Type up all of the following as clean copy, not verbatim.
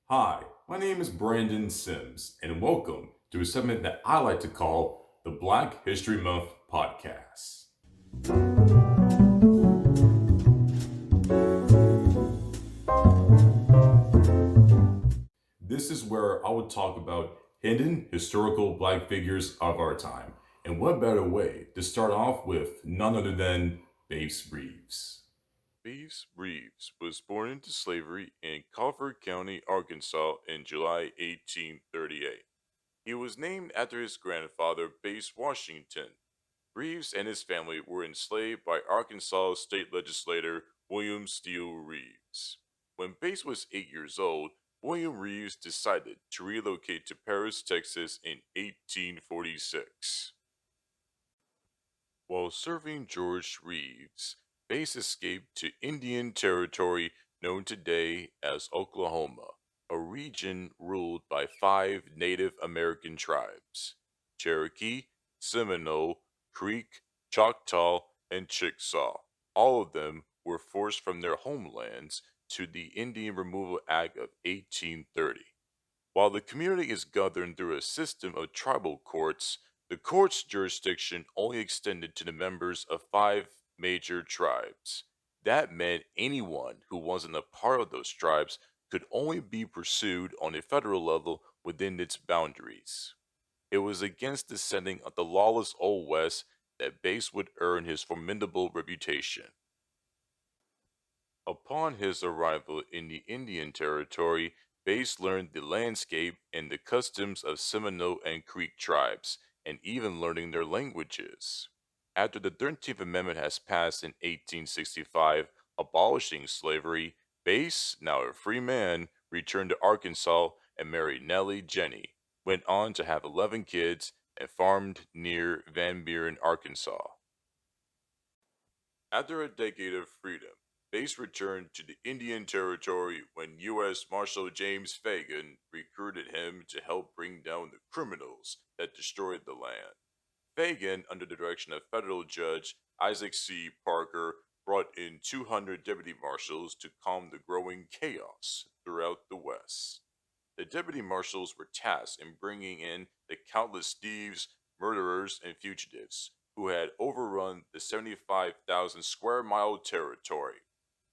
Hi, my name is Brandon Sims, and welcome to a segment that I like to call the Black History Month Podcast. This is where I would talk about hidden historical black figures of our time, and what better way to start off with none other than Bates Reeves. Reeves was born into slavery in Crawford County, Arkansas in July 1838. He was named after his grandfather, Bates Washington. Reeves and his family were enslaved by Arkansas state legislator William Steele Reeves. When Bates was 8 years old, William Reeves decided to relocate to Paris, Texas in 1846. While serving George Reeves, Bates escaped to Indian Territory known today as Oklahoma, a region ruled by five Native American tribes: Cherokee, Seminole, Creek, Choctaw, and Chickasaw. All of them were forced from their homelands to the Indian Removal Act of 1830. While the community is governed through a system of tribal courts, the court's jurisdiction only extended to the members of five major tribes. That meant anyone who wasn't a part of those tribes could only be pursued on a federal level within its boundaries. It was against the setting of the lawless Old West that Bates would earn his formidable reputation. Upon his arrival in the Indian Territory, Bates learned the landscape and the customs of Seminole and Creek tribes, and even learning their languages. After the 13th Amendment has passed in 1865, abolishing slavery, Bates, now a free man, returned to Arkansas and married Nellie Jenny, went on to have 11 kids, and farmed near Van Buren, Arkansas. After a decade of freedom, Bates returned to the Indian Territory when U.S. Marshal James Fagan recruited him to help bring down the criminals that destroyed the land. Fagan, under the direction of federal judge Isaac C. Parker, brought in 200 deputy marshals to calm the growing chaos throughout the West. The deputy marshals were tasked in bringing in the countless thieves, murderers, and fugitives who had overrun the 75,000 square mile territory.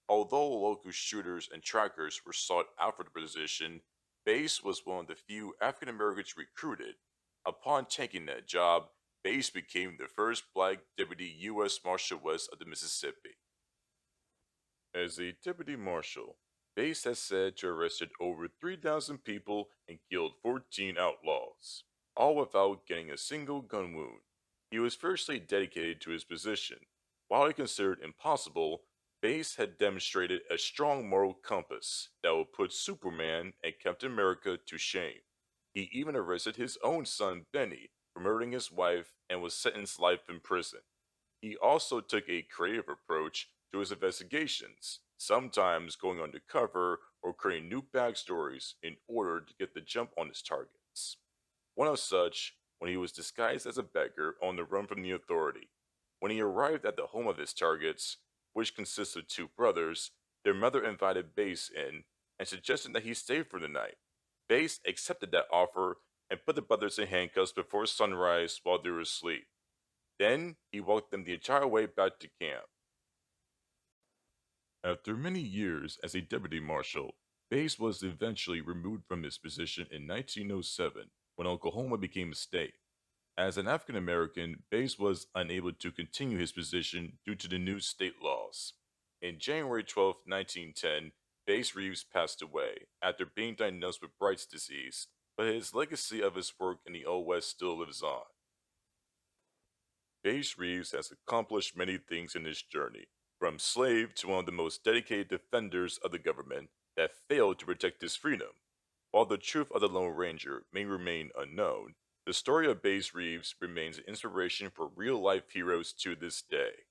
Although local shooters and trackers were sought out for the position, Bass was one of the few African Americans recruited. Upon taking that job, Bass became the first black deputy U.S. Marshal west of the Mississippi. As a deputy marshal, Bass has said to arrested over 3,000 people and killed 14 outlaws, all without getting a single gun wound. He was fiercely dedicated to his position. While he considered impossible, Bass had demonstrated a strong moral compass that would put Superman and Captain America to shame. He even arrested his own son Benny for murdering his wife and was sentenced life in prison. He also took a creative approach to his investigations, sometimes going undercover or creating new backstories in order to get the jump on his targets. One of such, when he was disguised as a beggar on the run from the authority. When he arrived at the home of his targets, which consists of two brothers, their mother invited Bass in and suggested that he stay for the night. Bass accepted that offer and put the brothers in handcuffs before sunrise while they were asleep. Then he walked them the entire way back to camp. After many years as a deputy marshal, Bass was eventually removed from his position in 1907 when Oklahoma became a state. As an African American, Bass was unable to continue his position due to the new state laws. In January 12, 1910, Bass Reeves passed away after being diagnosed with Bright's disease, but his legacy of his work in the Old West still lives on. Bass Reeves has accomplished many things in his journey, from slave to one of the most dedicated defenders of the government that failed to protect his freedom. While the truth of the Lone Ranger may remain unknown, the story of Bass Reeves remains an inspiration for real life heroes to this day.